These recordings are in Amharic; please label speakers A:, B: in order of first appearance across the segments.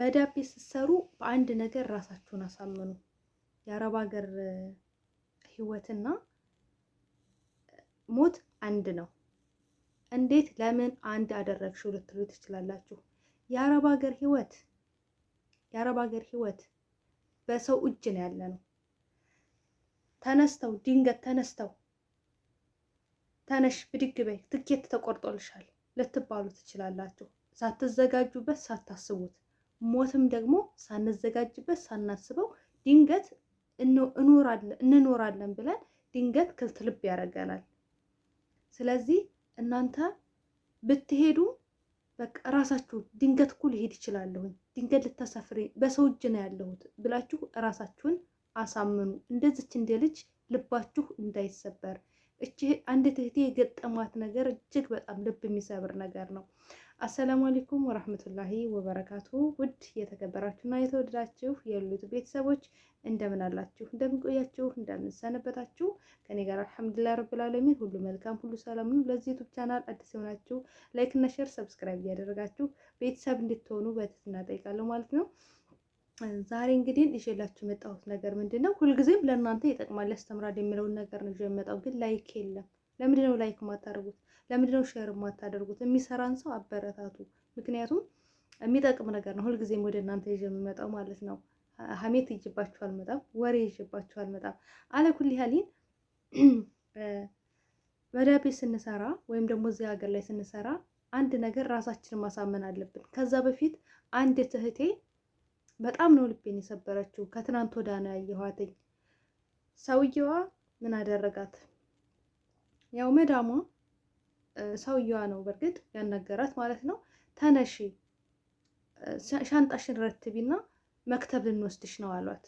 A: በዳቤ ስትሰሩ በአንድ ነገር ራሳችሁን አሳምኑ። የአረብ ሀገር ህይወትና ሞት አንድ ነው። እንዴት ለምን አንድ አደረግሽው ልትሉ ትችላላችሁ። የአረብ ሀገር ህይወት በሰው እጅ ነው ያለ ነው። ድንገት ተነስተው ተነሽ ብድግ በይ ትኬት ተቆርጦልሻል ልትባሉ ትችላላችሁ። ሳትዘጋጁበት ሳታስቡት። ሞትም ደግሞ ሳንዘጋጅበት ሳናስበው ድንገት እንኖራለን ብለን ድንገት ክልትልብ ያደርገናል። ስለዚህ እናንተ ብትሄዱ በቃ ራሳችሁ ድንገት እኮ ልሄድ ይችላለሁኝ፣ ድንገት ልታሳፍሪ በሰው እጅ ነው ያለሁት ብላችሁ ራሳችሁን አሳምኑ። እንደዚች እንደ ልጅ ልባችሁ እንዳይሰበር። እቺ አንዲት እህቴ የገጠማት ነገር እጅግ በጣም ልብ የሚሰብር ነገር ነው። አሰላሙ አለይኩም ወራህመቱላሂ ወበረካቱ። ውድ የተከበራችሁና የተወደዳችሁ የሉት ቤተሰቦች እንደምን አላችሁ? እንደምን ቆያችሁ? እንደምን ሰነበታችሁ? ከኔ ጋር አልሐምዱሊላህ ረብል ዓለሚን ሁሉ መልካም ሁሉ ሰላም ነው። ለዚህ ዩቲዩብ ቻናል አዲስ የሆናችሁ ላይክ እና ሼር ሰብስክራይብ እያደረጋችሁ ቤተሰብ እንድትሆኑ በትህትና እጠይቃለሁ ማለት ነው። ዛሬ እንግዲህ ይዤላችሁ የመጣሁት ነገር ምንድነው? ሁልጊዜም ለእናንተ ይጠቅማል ያስተምራል የሚለውን ነገር ነው የመጣው። ግን ላይክ የለም። ለምንድነው ላይክ የማታደርጉት? ለምንድነው ሼር የማታደርጉት? የሚሰራን ሰው አበረታቱ። ምክንያቱም የሚጠቅም ነገር ነው ሁልጊዜም ወደ እናንተ ይዤ የምመጣው ማለት ነው። ሀሜት ይጅባችሁ አልመጣም፣ ወሬ ይጅባችሁ አልመጣም። አለኩል ያህሊን በዳቤ ስንሰራ ወይም ደግሞ እዚህ ሀገር ላይ ስንሰራ አንድ ነገር ራሳችንን ማሳመን አለብን። ከዛ በፊት አንድ እህቴ በጣም ነው ልቤን የሰበረችው። ከትናንት ወዲያ ነው ያየኋትኝ። ሰውየዋ ምን አደረጋት? ያው መዳሟ ሰውየዋ ነው በእርግጥ ያናገራት ማለት ነው። ተነሺ ሻንጣሽን ረትቢና መክተብ ልንወስድሽ ነው አሏት።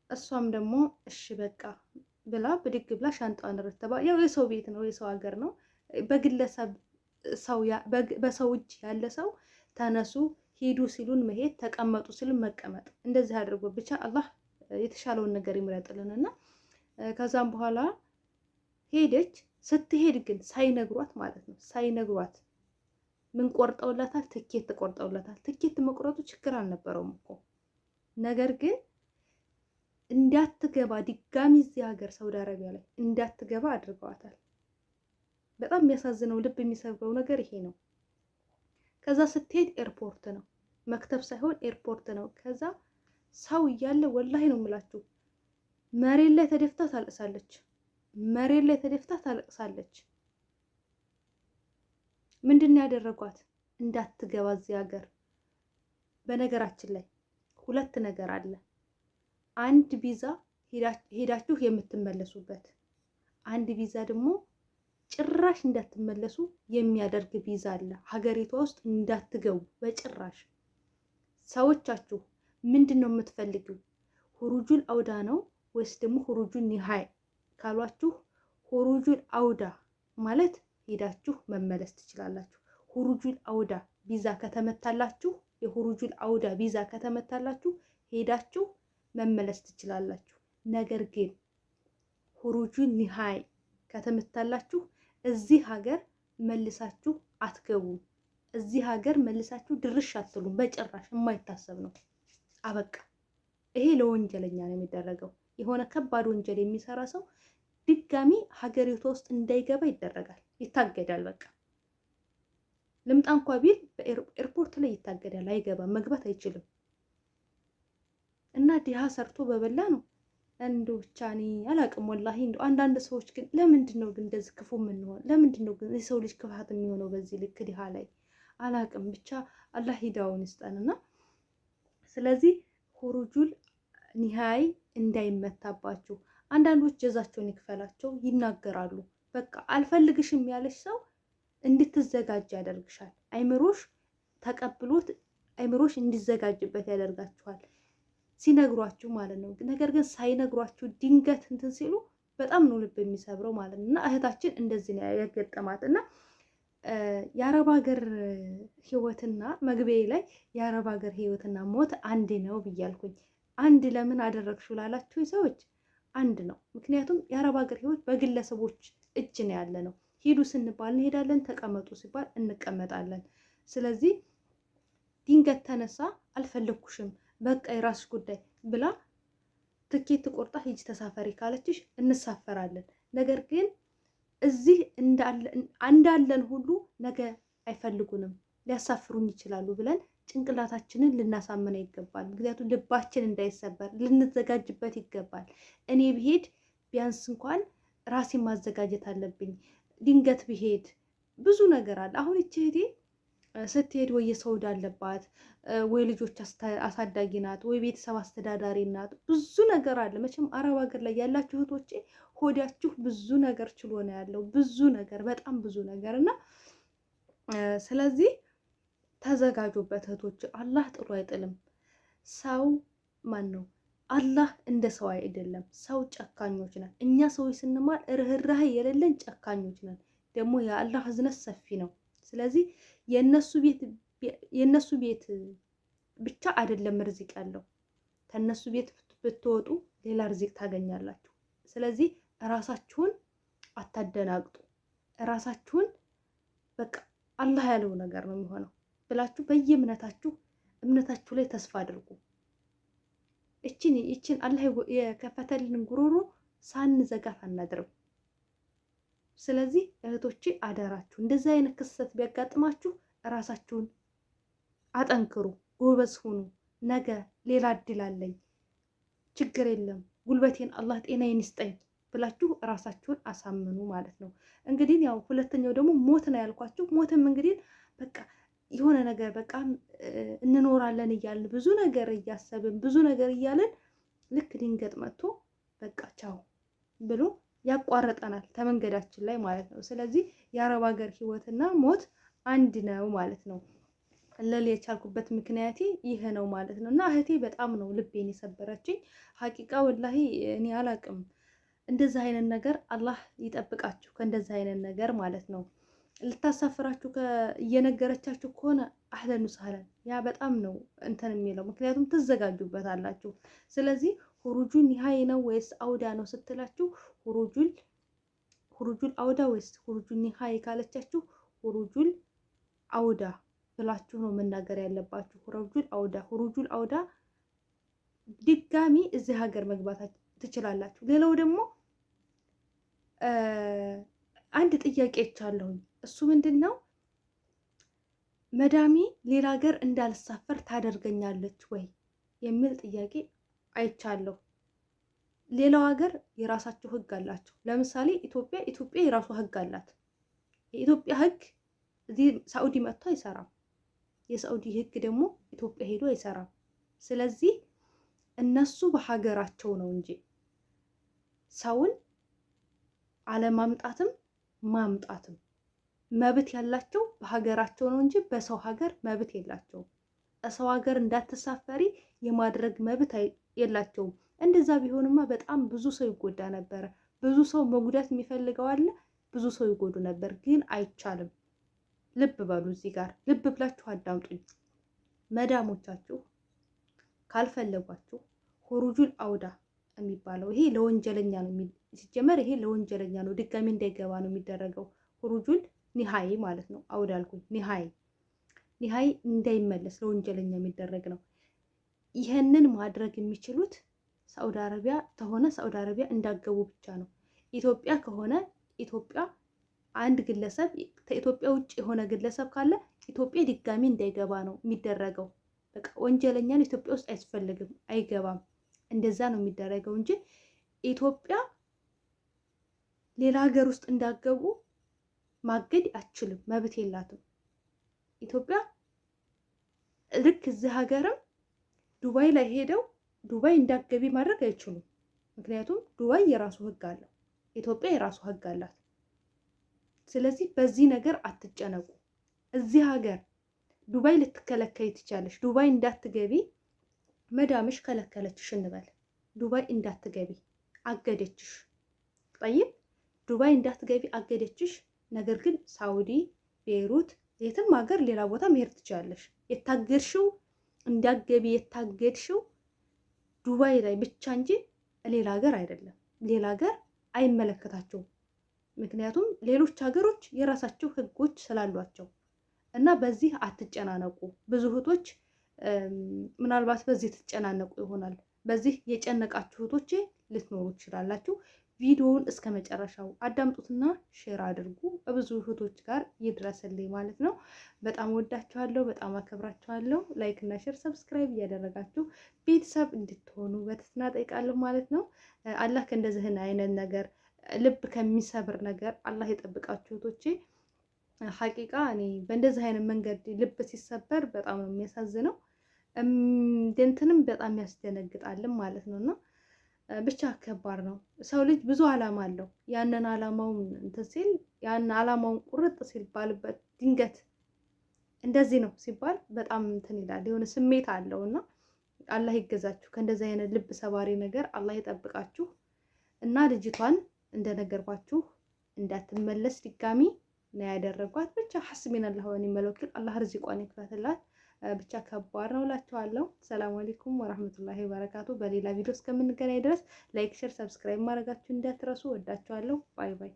A: እሷም ደግሞ እሺ በቃ ብላ ብድግ ብላ ሻንጣዋን ረተባ። ያው የሰው ቤት ነው የሰው ሀገር ነው። በግለሰብ በሰው እጅ ያለ ሰው ተነሱ ሂዱ ሲሉን መሄድ፣ ተቀመጡ ሲሉን መቀመጥ፣ እንደዚህ አድርጎ ብቻ አላህ የተሻለውን ነገር ይምረጥልንና ከዛም በኋላ ሄደች። ስትሄድ ግን ሳይነግሯት ማለት ነው ሳይነግሯት ምን ቆርጠውላታል? ትኬት ቆርጠውላታል። ትኬት መቁረጡ ችግር አልነበረውም እኮ ነገር ግን እንዳትገባ ድጋሚ እዚህ ሀገር ሳውዲ አረቢያ ላይ እንዳትገባ አድርገዋታል። በጣም የሚያሳዝነው ልብ የሚሰብረው ነገር ይሄ ነው። ከዛ ስትሄድ ኤርፖርት ነው መክተብ ሳይሆን ኤርፖርት ነው። ከዛ ሰው እያለ ወላሂ ነው የምላችሁ መሬት ላይ ተደፍታ ታለቅሳለች። መሬት ላይ ተደፍታ ታለቅሳለች። ምንድን ነው ያደረጓት? እንዳትገባ እዚህ ሀገር። በነገራችን ላይ ሁለት ነገር አለ። አንድ ቪዛ ሄዳችሁ የምትመለሱበት፣ አንድ ቪዛ ደግሞ ጭራሽ እንዳትመለሱ የሚያደርግ ቪዛ አለ። ሀገሪቷ ውስጥ እንዳትገቡ በጭራሽ። ሰዎቻችሁ ምንድን ነው የምትፈልጊው? ሁሩጁል አውዳ ነው ወይስ ደግሞ ሁሩጁል ኒሃይ ካሏችሁ፣ ሁሩጁል አውዳ ማለት ሄዳችሁ መመለስ ትችላላችሁ። ሁሩጁል አውዳ ቪዛ ከተመታላችሁ፣ የሁሩጁል አውዳ ቪዛ ከተመታላችሁ ሄዳችሁ መመለስ ትችላላችሁ። ነገር ግን ሁሩጁል ኒሃይ ከተመታላችሁ እዚህ ሀገር መልሳችሁ አትገቡም። እዚህ ሀገር መልሳችሁ ድርሽ አትሉም። በጭራሽ የማይታሰብ ነው። አበቃ። ይሄ ለወንጀለኛ ነው የሚደረገው። የሆነ ከባድ ወንጀል የሚሰራ ሰው ድጋሚ ሀገሪቷ ውስጥ እንዳይገባ ይደረጋል፣ ይታገዳል። በቃ ልምጣ እንኳ ቢል በኤርፖርት ላይ ይታገዳል፣ አይገባም፣ መግባት አይችልም። እና ዲሃ ሰርቶ በበላ ነው እንደው ብቻ እኔ አላቅም ወላሂ። እንደው አንዳንድ ሰዎች ግን ለምንድን ነው ግን እንደዚህ ክፉ የምንሆን? ለምንድን ነው ግን የሰው ልጅ ክፋት የሚሆነው በዚህ ልክ ዲሃ ላይ? አላቅም ብቻ አላህ ሂዳውን ይስጠንና ስለዚህ ሁሩጁል ኒሃይ እንዳይመታባችሁ። አንዳንዶች ጀዛቸውን ይክፈላቸው ይናገራሉ። በቃ አልፈልግሽም ያለሽ ሰው እንድትዘጋጅ ያደርግሻል። አይምሮሽ ተቀብሎት አይምሮሽ እንዲዘጋጅበት ያደርጋችኋል ሲነግሯችሁ ማለት ነው። ነገር ግን ሳይነግሯችሁ ድንገት እንትን ሲሉ በጣም ነው ልብ የሚሰብረው ማለት ነው። እና እህታችን እንደዚህ ነው ያገጠማት። እና የአረብ ሀገር ህይወትና መግቢያ ላይ የአረብ ሀገር ህይወትና ሞት አንድ ነው ብያልኩኝ። አንድ ለምን አደረግሽው ላላችሁ ሰዎች አንድ ነው። ምክንያቱም የአረብ ሀገር ህይወት በግለሰቦች እጅ ነው ያለ ነው። ሂዱ ስንባል እንሄዳለን፣ ተቀመጡ ሲባል እንቀመጣለን። ስለዚህ ድንገት ተነሳ አልፈለግኩሽም በቃ የራስሽ ጉዳይ ብላ ትኬት ቆርጣ ሂጂ ተሳፈሪ ካለችሽ እንሳፈራለን። ነገር ግን እዚህ እንዳለን ሁሉ ነገ አይፈልጉንም ሊያሳፍሩኝ ይችላሉ ብለን ጭንቅላታችንን ልናሳምነው ይገባል። ምክንያቱም ልባችን እንዳይሰበር ልንዘጋጅበት ይገባል። እኔ ብሄድ ቢያንስ እንኳን ራሴን ማዘጋጀት አለብኝ። ድንገት ብሄድ ብዙ ነገር አለ። አሁን ይቺ እህቴ ስትሄድ ወይ የሰውድ አለባት ወይ ልጆች አሳዳጊ ናት ወይ ቤተሰብ አስተዳዳሪ ናት። ብዙ ነገር አለ። መቼም አረብ ሀገር ላይ ያላችሁ እህቶቼ ሆዳችሁ ብዙ ነገር ችሎ ነው ያለው። ብዙ ነገር በጣም ብዙ ነገር እና ስለዚህ ተዘጋጁበት እህቶች። አላህ ጥሎ አይጥልም። ሰው ማን ነው? አላህ እንደ ሰው አይደለም። ሰው ጨካኞች ነን እኛ ሰዎች ስንማር ርህራሄ የሌለን ጨካኞች ነን። ደግሞ የአላህ እዝነት ሰፊ ነው። ስለዚህ የእነሱ ቤት ብቻ አይደለም ርዚቅ ያለው። ከእነሱ ቤት ብትወጡ ሌላ ርዚቅ ታገኛላችሁ። ስለዚህ እራሳችሁን አታደናግጡ። እራሳችሁን በቃ አላህ ያለው ነገር ነው የሚሆነው ብላችሁ እምነታችሁ ላይ ተስፋ አድርጉ። ይችን አላህ የከፈተልን ጉሮሮ ሳንዘጋት አናድርም። ስለዚህ እህቶቼ አደራችሁ እንደዚህ አይነት ክስተት ቢያጋጥማችሁ እራሳችሁን አጠንክሩ፣ ጎበዝ ሁኑ። ነገ ሌላ እድል አለኝ፣ ችግር የለም፣ ጉልበቴን አላህ ጤናዬን ይስጠኝ ብላችሁ እራሳችሁን አሳምኑ ማለት ነው። እንግዲህ ያው ሁለተኛው ደግሞ ሞት ነው ያልኳችሁ። ሞትም እንግዲህ በቃ የሆነ ነገር በቃ እንኖራለን እያልን ብዙ ነገር እያሰብን ብዙ ነገር እያልን ልክ ድንገት መጥቶ በቃ ቻው ብሎ ያቋርጠናል ከመንገዳችን ላይ ማለት ነው። ስለዚህ የአረብ ሀገር ህይወትና ሞት አንድ ነው ማለት ነው። ለል የቻልኩበት ምክንያቴ ይሄ ነው ማለት ነው። እና እህቴ በጣም ነው ልቤን የሰበረችኝ ሀቂቃ ወላሂ እኔ አላቅም። እንደዚህ አይነት ነገር አላህ ይጠብቃችሁ ከእንደዚህ አይነት ነገር ማለት ነው። ልታሳፍራችሁ እየነገረቻችሁ ከሆነ አህለን ወሰህለን ያ በጣም ነው እንትን የሚለው ምክንያቱም ትዘጋጁበታላችሁ። ስለዚህ ሁሩጁል ኒሃይ ነው ወይስ አውዳ ነው ስትላችሁ ሁሩጁል አውዳ ወይስ ሁሩጁል ኒሃይ ካለቻችሁ ሁሩጁል አውዳ ብላችሁ ነው መናገር ያለባችሁ። ሁሩጁል አውዳ ድጋሚ እዚህ ሀገር መግባት ትችላላችሁ። ሌላው ደግሞ አንድ ጥያቄ ይቻለሁኝ። እሱ ምንድን ነው? መዳሜ ሌላ ሀገር እንዳልሳፈር ታደርገኛለች ወይ የሚል ጥያቄ አይቻለሁ። ሌላው ሀገር የራሳቸው ህግ አላቸው። ለምሳሌ ኢትዮጵያ የራሷ ህግ አላት። የኢትዮጵያ ህግ እዚህ ሳኡዲ መጥቶ አይሰራም። የሳኡዲ ህግ ደግሞ ኢትዮጵያ ሄዶ አይሰራም። ስለዚህ እነሱ በሀገራቸው ነው እንጂ ሰውን አለማምጣትም ማምጣትም መብት ያላቸው በሀገራቸው ነው እንጂ በሰው ሀገር መብት የላቸውም። በሰው ሀገር እንዳትሳፈሪ የማድረግ መብት የላቸውም። እንደዛ ቢሆንማ በጣም ብዙ ሰው ይጎዳ ነበረ። ብዙ ሰው መጉዳት የሚፈልገው አለ፣ ብዙ ሰው ይጎዱ ነበር። ግን አይቻልም። ልብ በሉ፣ እዚህ ጋር ልብ ብላችሁ አዳምጡኝ። መዳሞቻችሁ ካልፈለጓችሁ ሁሩጁል አውዳ የሚባለው ይሄ ለወንጀለኛ ነው። ሲጀመር ይሄ ለወንጀለኛ ነው፣ ድጋሚ እንዳይገባ ነው የሚደረገው። ሁሩጁል ኒሃይ ማለት ነው። አውዳ አልኩኝ። ኒሃይ እንዳይመለስ ለወንጀለኛ የሚደረግ ነው። ይህንን ማድረግ የሚችሉት ሳዑዲ አረቢያ ከሆነ ሳዑዲ አረቢያ እንዳገቡ ብቻ ነው። ኢትዮጵያ ከሆነ ኢትዮጵያ አንድ ግለሰብ ከኢትዮጵያ ውጭ የሆነ ግለሰብ ካለ ኢትዮጵያ ድጋሚ እንዳይገባ ነው የሚደረገው። በቃ ወንጀለኛን ኢትዮጵያ ውስጥ አያስፈልግም፣ አይገባም። እንደዛ ነው የሚደረገው እንጂ ኢትዮጵያ ሌላ ሀገር ውስጥ እንዳገቡ ማገድ አችልም፣ መብት የላትም ኢትዮጵያ። ልክ እዚህ ሀገርም ዱባይ ላይ ሄደው ዱባይ እንዳገቢ ማድረግ አይችሉም። ምክንያቱም ዱባይ የራሱ ህግ አለው፣ ኢትዮጵያ የራሱ ህግ አላት። ስለዚህ በዚህ ነገር አትጨነቁ። እዚህ ሀገር ዱባይ ልትከለከይ ትቻለሽ። ዱባይ እንዳትገቢ መዳምሽ ከለከለችሽ እንበል። ዱባይ እንዳትገቢ አገደችሽ። ጠይብ ዱባይ እንዳትገቢ አገደችሽ። ነገር ግን ሳውዲ፣ ቤይሩት፣ የትም ሀገር ሌላ ቦታ መሄድ ትችላለሽ። የታገድሽው እንዳትገቢ የታገድሽው ዱባይ ላይ ብቻ እንጂ ሌላ ሀገር አይደለም። ሌላ ሀገር አይመለከታቸውም። ምክንያቱም ሌሎች ሀገሮች የራሳቸው ህጎች ስላሏቸው እና በዚህ አትጨናነቁ። ብዙ እህቶች ምናልባት በዚህ ትጨናነቁ ይሆናል። በዚህ የጨነቃችሁ እህቶቼ ልትኖሩ ትችላላችሁ። ቪዲዮውን እስከ መጨረሻው አዳምጡትና ሼር አድርጉ። ብዙ እህቶች ጋር ይድረስልኝ ማለት ነው። በጣም ወዳችኋለሁ፣ በጣም አከብራችኋለሁ። ላይክ እና ሼር ሰብስክራይብ እያደረጋችሁ ቤተሰብ እንድትሆኑ በትህትና እጠይቃለሁ ማለት ነው። አላህ ከእንደዚህ አይነት ነገር ልብ ከሚሰብር ነገር አላህ የጠብቃችሁ እህቶቼ። ሀቂቃ እኔ በእንደዚህ አይነት መንገድ ልብ ሲሰበር በጣም ነው የሚያሳዝነው። እንትንም በጣም ያስደነግጣልም ማለት ነው። እና ብቻ ከባድ ነው። ሰው ልጅ ብዙ አላማ አለው። ያንን አላማውን እንትን ሲል ያን አላማውን ቁርጥ ሲባልበት ድንገት እንደዚህ ነው ሲባል በጣም እንትን ይላል። የሆነ ስሜት አለው እና አላህ ይገዛችሁ ከእንደዚህ አይነት ልብ ሰባሪ ነገር አላህ ይጠብቃችሁ። እና ልጅቷን እንደነገርኳችሁ እንዳትመለስ ድጋሚ ነው ያደረጓት። ብቻ ሐስቢን አላህ ወኒዕመል ወኪል። አላህ ርዚቋን ይክፈትላት። ብቻ ከባድ ነው እላችኋለሁ። ሰላም አለይኩም ወራህመቱላሂ ወበረካቱ። በሌላ ቪዲዮ እስከምንገናኝ ድረስ ላይክ፣ ሼር፣ ሰብስክራይብ ማድረጋችሁ እንዳትረሱ። ወዳችኋለሁ። ባይ ባይ።